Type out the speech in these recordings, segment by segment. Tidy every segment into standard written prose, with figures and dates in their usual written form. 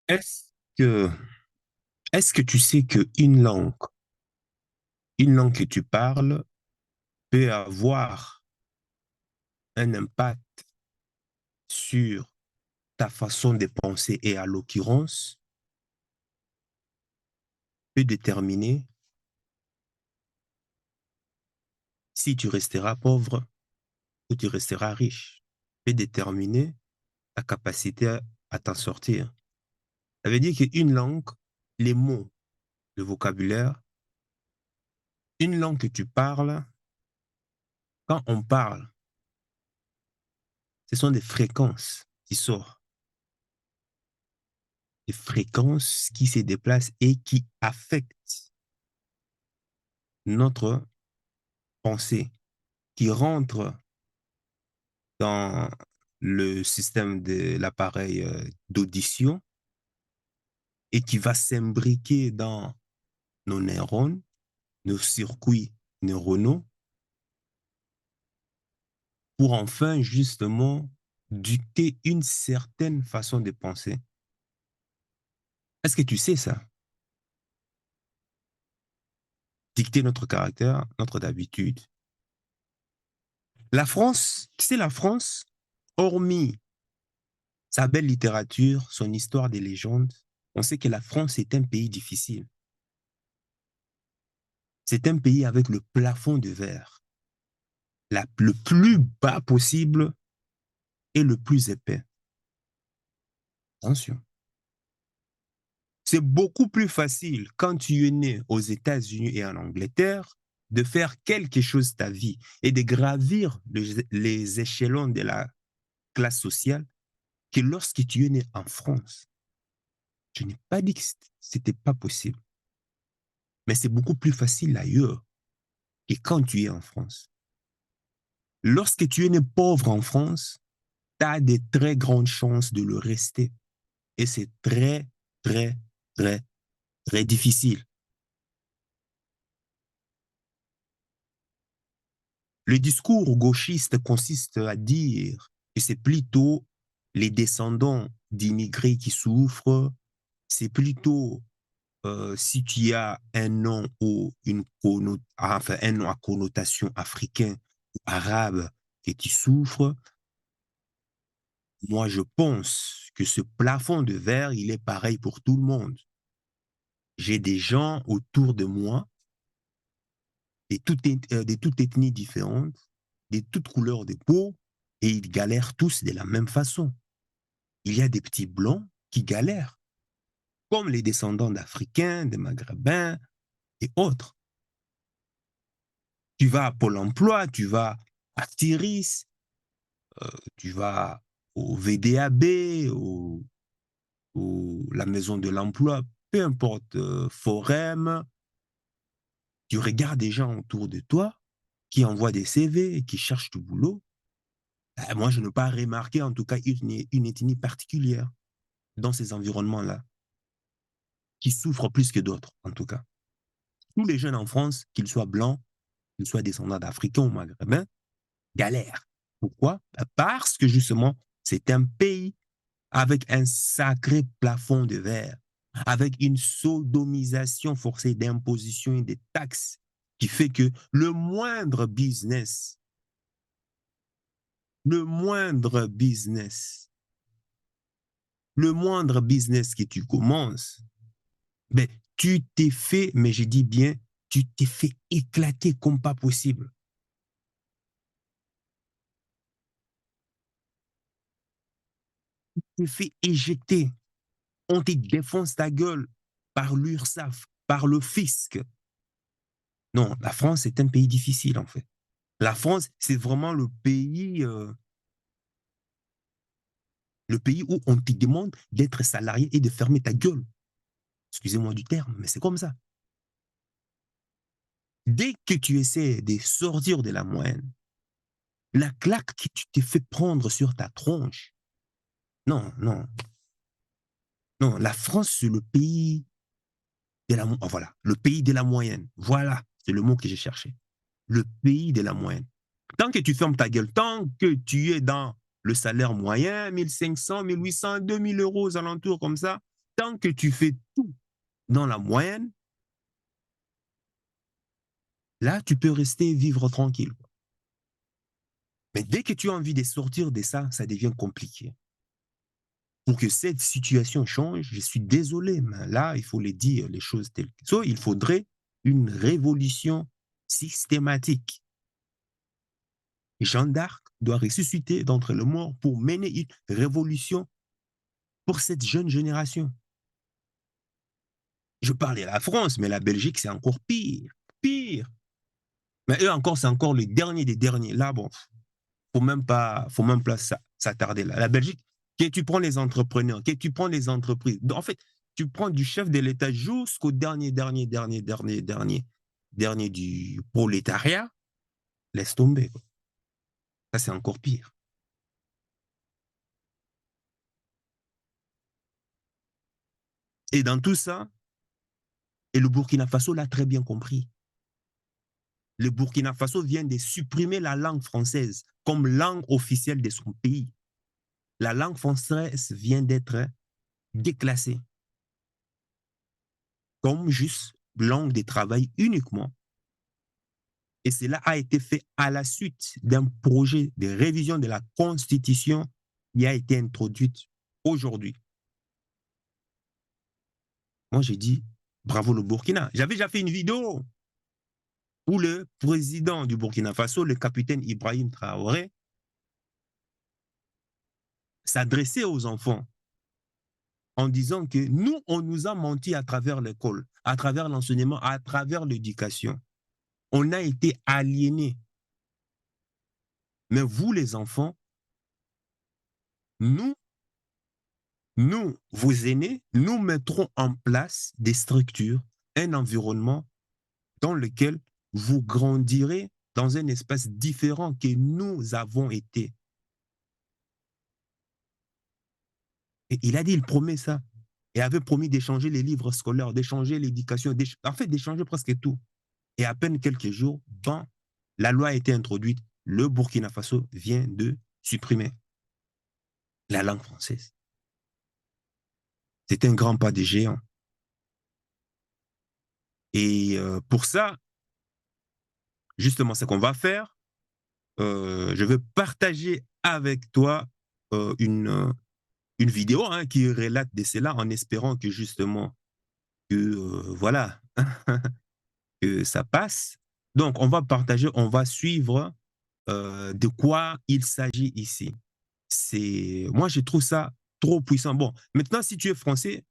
Est-ce que, est-ce que tu sais une langue que tu parles peut avoir un impact sur ta façon de penser et à l'occurrence peut déterminer si tu resteras pauvre ou tu resteras riche, peut déterminer ta capacité à t'en sortir. Ça veut dire qu'une langue, les mots, le vocabulaire, une langue que tu parles, quand on parle, ce sont des fréquences qui sortent, des fréquences qui se déplacent et qui affectent notre pensée, qui rentrent dans le système de l'appareil d'audition et qui va s'imbriquer dans nos neurones, nos circuits neuronaux, pour enfin justement dicter une certaine façon de penser. Est-ce que tu sais ça? Dicter notre caractère, notre habitude. La France, tu sais, la France, hormis sa belle littérature, son histoire des légendes, on sait que la France est un pays difficile. C'est un pays avec le plafond de verre, le plus bas possible et le plus épais. Attention. C'est beaucoup plus facile quand tu es né aux États-Unis et en Angleterre de faire quelque chose de ta vie et de gravir les échelons de la classe sociale que lorsque tu es né en France. Je n'ai pas dit que c'était pas possible, mais c'est beaucoup plus facile ailleurs que quand tu es en France. Lorsque tu es né pauvre en France, tu as de très grandes chances de le rester. Et c'est très, très, très, très difficile. Le discours gauchiste consiste à dire que c'est plutôt les descendants d'immigrés qui souffrent, c'est plutôt si tu as un nom ou enfin, un nom à connotation africain ou arabe que tu souffres. Moi, je pense que ce plafond de verre, il est pareil pour tout le monde. J'ai des gens autour de moi, de toutes ethnies différentes, de toutes couleurs de peau, et ils galèrent tous de la même façon. Il y a des petits blancs qui galèrent, comme les descendants d'Africains, de Maghrébins et autres. Tu vas à Pôle emploi, tu vas à Tiris, tu vas au VDAB, la maison de l'emploi, peu importe, Forum, tu regardes des gens autour de toi qui envoient des CV et qui cherchent du boulot. Moi, je n'ai pas remarqué en tout cas une ethnie particulière dans ces environnements-là, qui souffrent plus que d'autres, en tout cas. Tous les jeunes en France, qu'ils soient blancs, qu'ils soient descendants d'Africains ou Maghrébins, galèrent. Pourquoi? Parce que justement, c'est un pays avec un sacré plafond de verre, avec une sodomisation forcée d'imposition et de taxes qui fait que le moindre business, le moindre business que tu commences, ben, tu t'es fait, mais je dis bien, tu t'es fait éclater comme pas possible. Tu t'es fait éjecter. On te défonce ta gueule par l'URSSAF, par le fisc. Non, la France est un pays difficile, en fait. La France, c'est vraiment le pays où on te demande d'être salarié et de fermer ta gueule. Excusez-moi du terme, mais c'est comme ça. Dès que tu essaies de sortir de la moyenne, la claque que tu t'es fait prendre sur ta tronche, non, non, non, la France, c'est le pays de la, oh, voilà, le pays de la moyenne. Voilà, c'est le mot que j'ai cherché. Le pays de la moyenne. Tant que tu fermes ta gueule, tant que tu es dans le salaire moyen, 1500, 1800, 2000 euros aux alentours comme ça, Tant que tu fais tout dans la moyenne, là, tu peux rester vivre tranquille. Mais dès que tu as envie de sortir de ça, ça devient compliqué. Pour que cette situation change, je suis désolé, mais là, il faut les dire, les choses telles qu'elles sont. Il faudrait une révolution systématique. Jeanne d'Arc doit ressusciter d'entre les morts pour mener une révolution pour cette jeune génération. Je parlais de la France, mais la Belgique, c'est encore pire. Pire. Mais eux encore, c'est encore le dernier des derniers. Là, bon, faut même pas s'attarder là. La Belgique, que tu prends les entrepreneurs, que tu prends les entreprises. En fait, tu prends du chef de l'État jusqu'au dernier du prolétariat, laisse tomber, quoi. Ça, c'est encore pire. Et dans tout ça, et le Burkina Faso l'a très bien compris. Le Burkina Faso vient de supprimer la langue française comme langue officielle de son pays. La langue française vient d'être déclassée comme juste langue de travail uniquement. Et cela a été fait à la suite d'un projet de révision de la Constitution qui a été introduite aujourd'hui. Moi, j'ai dit, bravo le Burkina. J'avais déjà fait une vidéo où le président du Burkina Faso, le capitaine Ibrahim Traoré, s'adressait aux enfants en disant que nous, on nous a menti à travers l'école, à travers l'enseignement, à travers l'éducation. On a été aliénés. Mais vous, les enfants, nous, vos aînés, nous mettrons en place des structures, un environnement dans lequel vous grandirez dans un espace différent que nous avons été. Et il a dit, il promet ça. Et avait promis d'échanger les livres scolaires, d'échanger l'éducation, en fait, d'échanger presque tout. Et à peine quelques jours, quand la loi a été introduite, le Burkina Faso vient de supprimer la langue française. C'est un grand pas de géant. Et pour ça, justement, ce qu'on va faire, je vais partager avec toi une vidéo qui relate de cela en espérant que justement, que voilà, que ça passe. Donc, on va partager, on va suivre de quoi il s'agit ici. Moi, je trouve ça trop puissant. Bon, maintenant, si tu es français,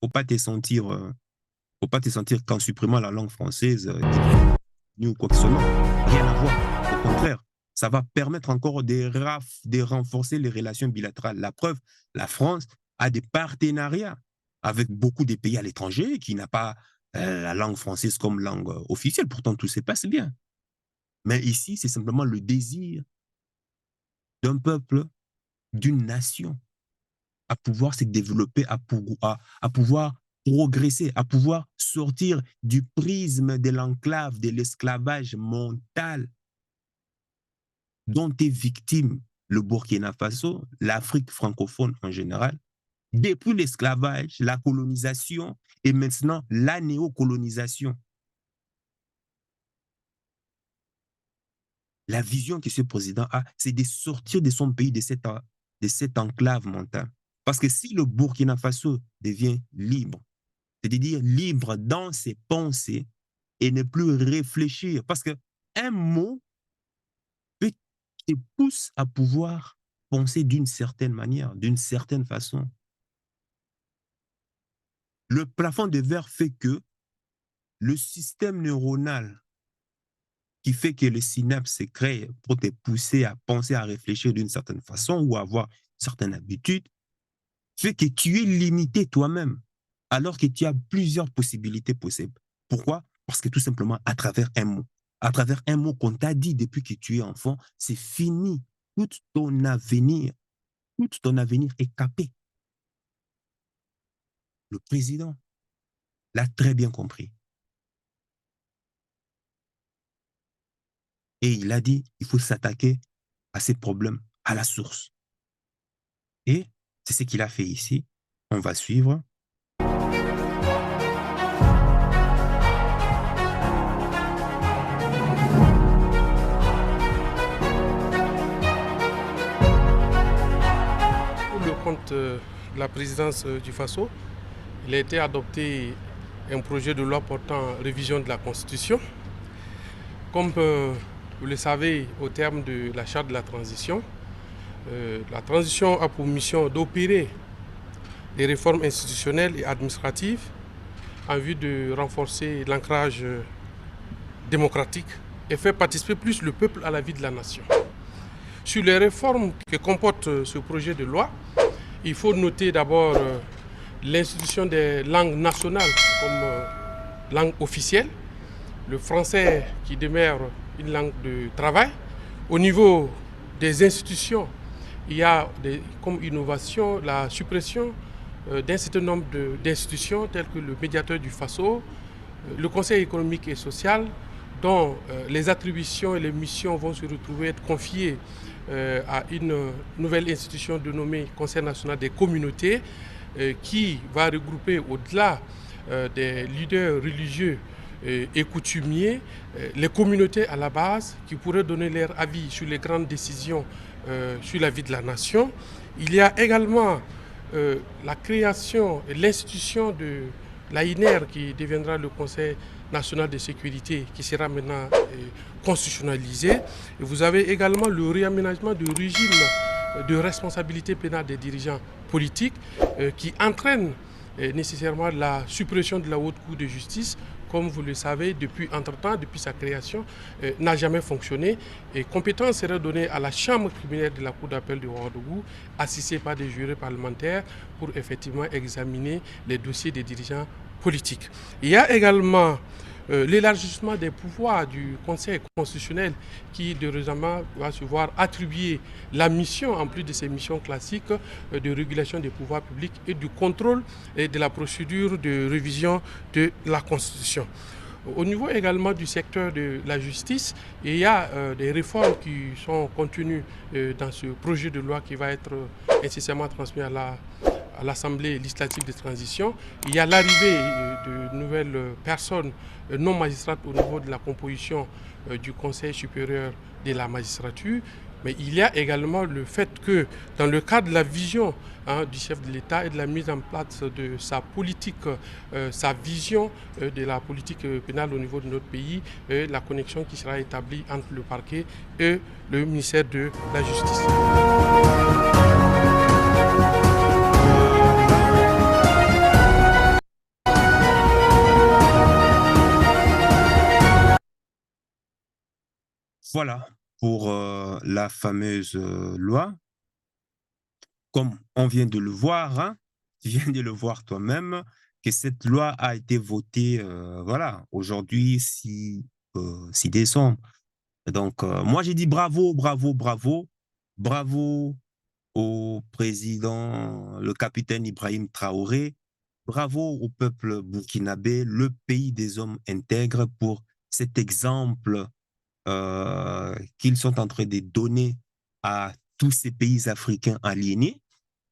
faut pas te sentir, faut pas te sentir qu'en supprimant la langue française, ou quoi que ce soit. Non, rien à voir. Au contraire, ça va permettre encore de renforcer les relations bilatérales. La preuve, la France a des partenariats avec beaucoup de pays à l'étranger qui n'ont pas la langue française comme langue officielle. Pourtant, tout se passe bien. Mais ici, c'est simplement le désir d'un peuple, d'une nation, à pouvoir se développer, à pouvoir progresser, à pouvoir sortir du prisme de l'enclave, de l'esclavage mental dont est victime le Burkina Faso, l'Afrique francophone en général, depuis l'esclavage, la colonisation et maintenant la néocolonisation. La vision que ce président a, c'est de sortir de son pays, de cette enclave mentale. Parce que si le Burkina Faso devient libre, c'est-à-dire libre dans ses pensées et ne plus réfléchir, parce qu'un mot peut te pousse à pouvoir penser d'une certaine manière, d'une certaine façon. Le plafond de verre fait que le système neuronal qui fait que le synapse se crée pour te pousser à penser, à réfléchir d'une certaine façon ou à avoir une certaine habitude, fait que tu es limité toi-même, alors que tu as plusieurs possibilités possibles. Pourquoi? Parce que tout simplement, à travers un mot qu'on t'a dit depuis que tu es enfant, c'est fini. Tout ton avenir, tout ton avenir est capé. Le président l'a très bien compris. Et il a dit, il faut s'attaquer à ces problèmes à la source. Et c'est ce qu'il a fait ici. On va suivre. compte de la présidence du FASO, il a été adopté un projet de loi portant révision de la Constitution. Comme vous le savez, au terme de la charte de la transition a pour mission d'opérer des réformes institutionnelles et administratives en vue de renforcer l'ancrage démocratique et faire participer plus le peuple à la vie de la nation. Sur les réformes que comporte ce projet de loi, il faut noter d'abord l'institution des langues nationales comme langue officielle, le français qui demeure une langue de travail. Au niveau des institutions, il y a comme innovation la suppression d'un certain nombre d'institutions telles que le médiateur du FASO, le Conseil économique et social, dont les attributions et les missions vont se retrouver être confiées à une nouvelle institution dénommée Conseil national des communautés, qui va regrouper au-delà des leaders religieux et coutumiers, les communautés à la base qui pourraient donner leur avis sur les grandes décisions sur la vie de la nation. Il y a également la création et l'institution de l'AINER qui deviendra le Conseil national de sécurité qui sera maintenant constitutionnalisé. Et vous avez également le réaménagement du régime de responsabilité pénale des dirigeants politiques qui entraîne nécessairement la suppression de la Haute Cour de justice, comme vous le savez, depuis sa création, n'a jamais fonctionné. Et compétence serait donnée à la Chambre criminelle de la Cour d'appel de Ouagadougou, assistée par des jurés parlementaires, pour effectivement examiner les dossiers des dirigeants politiques. Il y a également l'élargissement des pouvoirs du Conseil constitutionnel qui, récemment, va se voir attribuer la mission, en plus de ses missions classiques, de régulation des pouvoirs publics et du contrôle et de la procédure de révision de la Constitution. Au niveau également du secteur de la justice, il y a des réformes qui sont contenues dans ce projet de loi qui va être incessamment transmis à l'Assemblée législative de transition. Il y a l'arrivée de nouvelles personnes non magistrates au niveau de la composition du Conseil supérieur de la magistrature. Mais il y a également le fait que dans le cadre de la vision du chef de l'État et de la mise en place de sa politique, sa vision de la politique pénale au niveau de notre pays, la connexion qui sera établie entre le parquet et le ministère de la Justice. Voilà pour la fameuse loi. Comme on vient de le voir, hein, tu viens de le voir toi-même, que cette loi a été votée, voilà, aujourd'hui, 6 décembre. Donc, moi, j'ai dit bravo, bravo, bravo, bravo au président, le capitaine Ibrahim Traoré, bravo au peuple burkinabé, le pays des hommes intègres, pour cet exemple qu'ils sont en train de donner à tous ces pays africains aliénés,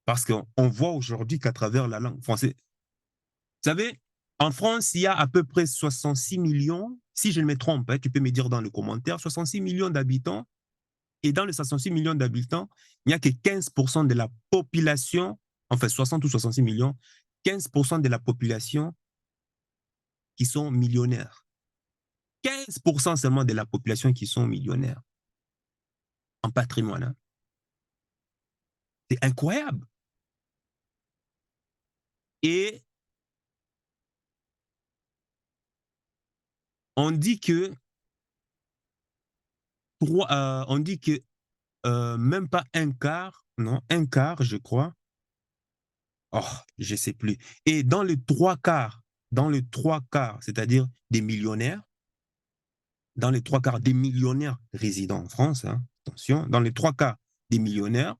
parce qu'on voit aujourd'hui qu'à travers la langue française, vous savez, en France, il y a à peu près 66 millions, si je ne me trompe, hein, tu peux me dire dans le commentaire, 66 millions d'habitants, et dans les 66 millions d'habitants, il n'y a que 15% de la population, enfin 60 ou 66 millions, 15% de la population qui sont millionnaires. 15% seulement de la population qui sont millionnaires en patrimoine. Hein. C'est incroyable. Et on dit que, même pas un quart, non, un quart, je crois. Oh, je ne sais plus. Et dans les trois quarts, c'est-à-dire des millionnaires, dans les trois quarts des millionnaires résidant en France, hein, attention, dans les trois quarts des millionnaires,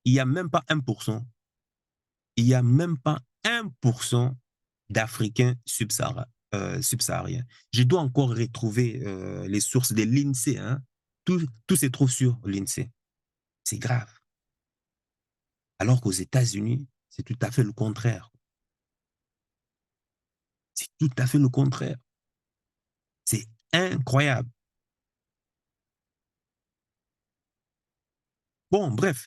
il n'y a même pas 1%. Il n'y a même pas 1% d'Africains subsahariens. Je dois encore retrouver les sources de l'INSEE. Hein. Tout se trouve sur l'INSEE. C'est grave. Alors qu'aux États-Unis, c'est tout à fait le contraire. C'est tout à fait le contraire. C'est incroyable. Bon, bref.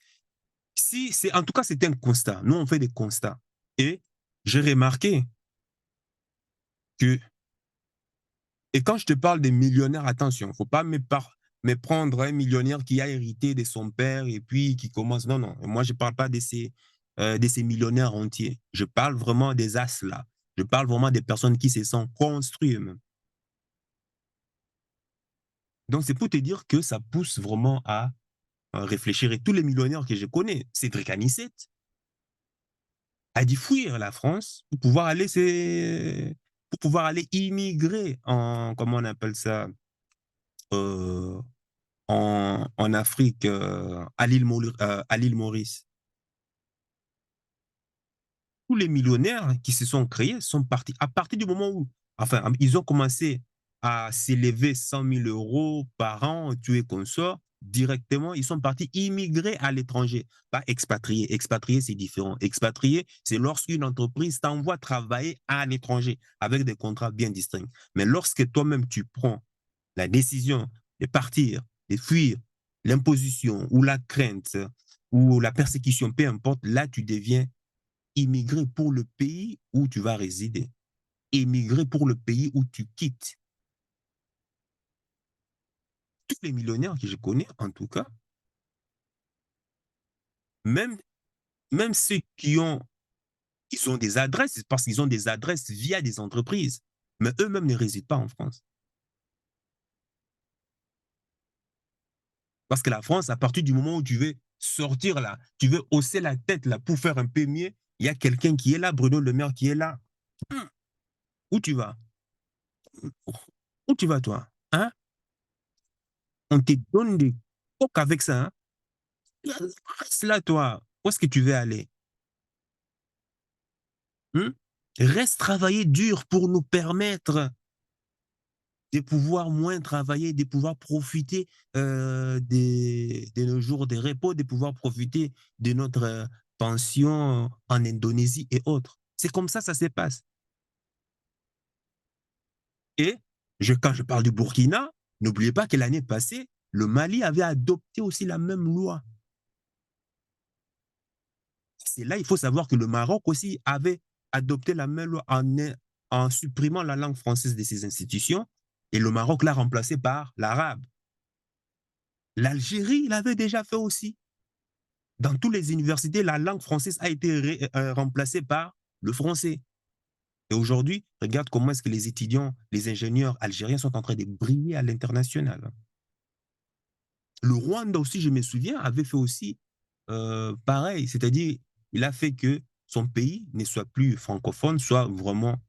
Si c'est en tout cas, c'est un constat. Nous, on fait des constats et j'ai remarqué que et quand je te parle des millionnaires, attention, faut pas me prendre un millionnaire qui a hérité de son père et puis qui commence non, non, moi je parle pas de ces millionnaires entiers. Je parle vraiment des as là. Je parle vraiment des personnes qui se sont construits eux-mêmes. Donc c'est pour te dire que ça pousse vraiment à réfléchir et tous les millionnaires que je connais, Cédric Anissette a dû fuir la France pour pouvoir aller immigrer en comment on appelle ça? Heu, en Afrique, à l'île Maurice. Tous les millionnaires qui se sont créés sont partis. À partir du moment où enfin, ils ont commencé à s'élever 100 000 € par an, tu es consort, directement, ils sont partis immigrer à l'étranger, pas expatriés. Expatriés, c'est différent. Expatrié, c'est lorsqu'une entreprise t'envoie travailler à l'étranger avec des contrats bien distincts. Mais lorsque toi-même, tu prends la décision de partir, de fuir l'imposition ou la crainte ou la persécution, peu importe, là, tu deviens immigrer pour le pays où tu vas résider, immigrer pour le pays où tu quittes. Tous les millionnaires que je connais, en tout cas, même, même ceux ils ont des adresses, c'est parce qu'ils ont des adresses via des entreprises, mais eux-mêmes ne résident pas en France. Parce que la France, à partir du moment où tu veux sortir là, tu veux hausser la tête là pour faire un peu mieux, il y a quelqu'un qui est là, Bruno Le Maire qui est là. Hum, Où tu vas? Où tu vas, toi? Hein? On te donne des coques avec ça. Hein? Reste là, toi. Où est-ce que tu veux aller? Hum? Reste travailler dur pour nous permettre de pouvoir moins travailler, de pouvoir profiter de nos jours de repos, de pouvoir profiter de notre pension en Indonésie et autres. C'est comme ça se passe. Et quand je parle du Burkina, n'oubliez pas que l'année passée, le Mali avait adopté aussi la même loi. C'est là, il faut savoir que le Maroc aussi avait adopté la même loi en supprimant la langue française de ses institutions, et le Maroc l'a remplacé par l'arabe. L'Algérie l'avait déjà fait aussi. Dans toutes les universités, la langue française a été remplacée par le français. Et aujourd'hui, regarde comment est-ce que les étudiants, les ingénieurs algériens sont en train de briller à l'international. Le Rwanda aussi, je me souviens, avait fait aussi pareil, c'est-à-dire il a fait que son pays ne soit plus francophone, soit vraiment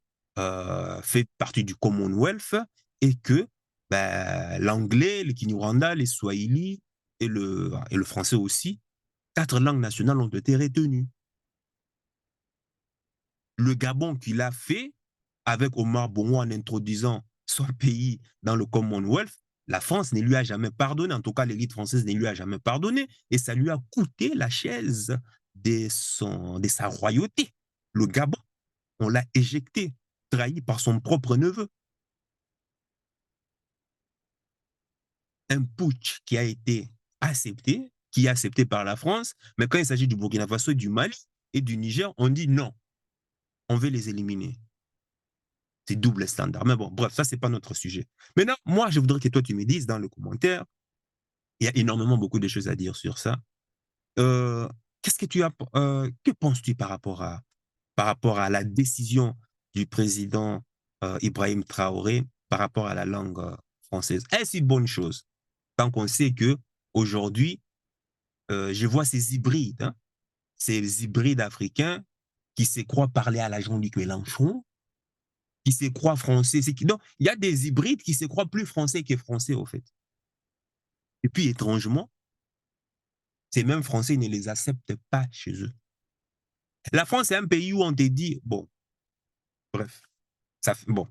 fait partie du Commonwealth et que l'anglais, le kinyarwanda, le swahili et le français aussi, 4 langues nationales ont été retenues. Le Gabon qu'il a fait avec Omar Bongo en introduisant son pays dans le Commonwealth, la France ne lui a jamais pardonné, en tout cas l'élite française ne lui a jamais pardonné, et ça lui a coûté la chaise de sa royauté. Le Gabon, on l'a éjecté, trahi par son propre neveu. Un putsch qui a été accepté, qui est accepté par la France, mais quand il s'agit du Burkina Faso, du Mali et du Niger, on dit non, on veut les éliminer. C'est double standard. Mais bon, bref, ça, c'est pas notre sujet. Maintenant, moi, je voudrais que toi, tu me dises dans le commentaire, il y a énormément beaucoup de choses à dire sur ça. Qu'est-ce que que penses-tu par rapport à la décision du président Ibrahim Traoré par rapport à la langue française? Est-ce une bonne chose? Tant qu'on sait que aujourd'hui, je vois ces hybrides, hein, ces hybrides africains qui se croient parler à la Jean-Luc Mélenchon, qui se croient français. Donc, il y a des hybrides qui se croient plus français que français, au fait. Et puis, étrangement, ces mêmes Français ne les acceptent pas chez eux. La France, c'est un pays où on te dit, bon, bref, bon,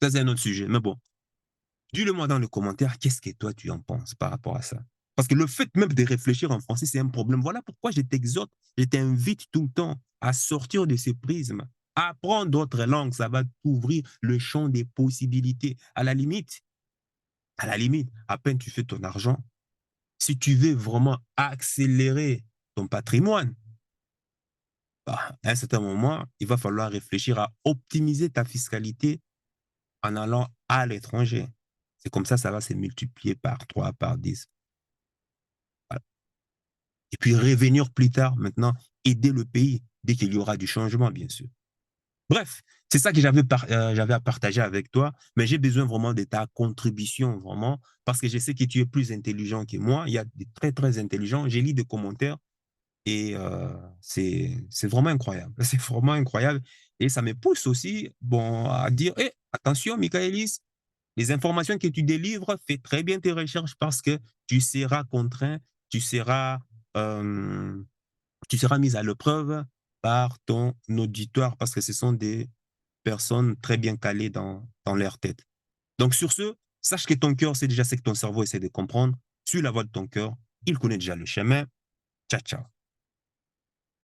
ça c'est un autre sujet, mais bon, dis-le-moi dans le commentaire, qu'est-ce que toi tu en penses par rapport à ça? Parce que le fait même de réfléchir en français, c'est un problème. Voilà pourquoi je t'exhorte, je t'invite tout le temps à sortir de ces prismes, à apprendre d'autres langues, ça va t'ouvrir le champ des possibilités. À la limite, à peine tu fais ton argent, si tu veux vraiment accélérer ton patrimoine. Bah, à un certain moment, il va falloir réfléchir à optimiser ta fiscalité en allant à l'étranger. C'est comme ça va se multiplier par 3, par 10. Voilà. Et puis revenir plus tard, maintenant, aider le pays dès qu'il y aura du changement, bien sûr. Bref, c'est ça que j'avais à partager avec toi, mais j'ai besoin vraiment de ta contribution, vraiment, parce que je sais que tu es plus intelligent que moi. Il y a des très, très intelligents. J'ai lu des commentaires et c'est vraiment incroyable. C'est vraiment incroyable. Et ça me pousse aussi bon, à dire, hey, attention, Michaelis, les informations que tu délivres, fais très bien tes recherches parce que tu seras contraint, tu seras, euh, tu seras mis à l'épreuve par ton auditoire parce que ce sont des personnes très bien calées dans leur tête. Donc sur ce, sache que ton cœur sait déjà ce que ton cerveau essaie de comprendre. Suis la voie de ton cœur. Il connaît déjà le chemin. Ciao, ciao.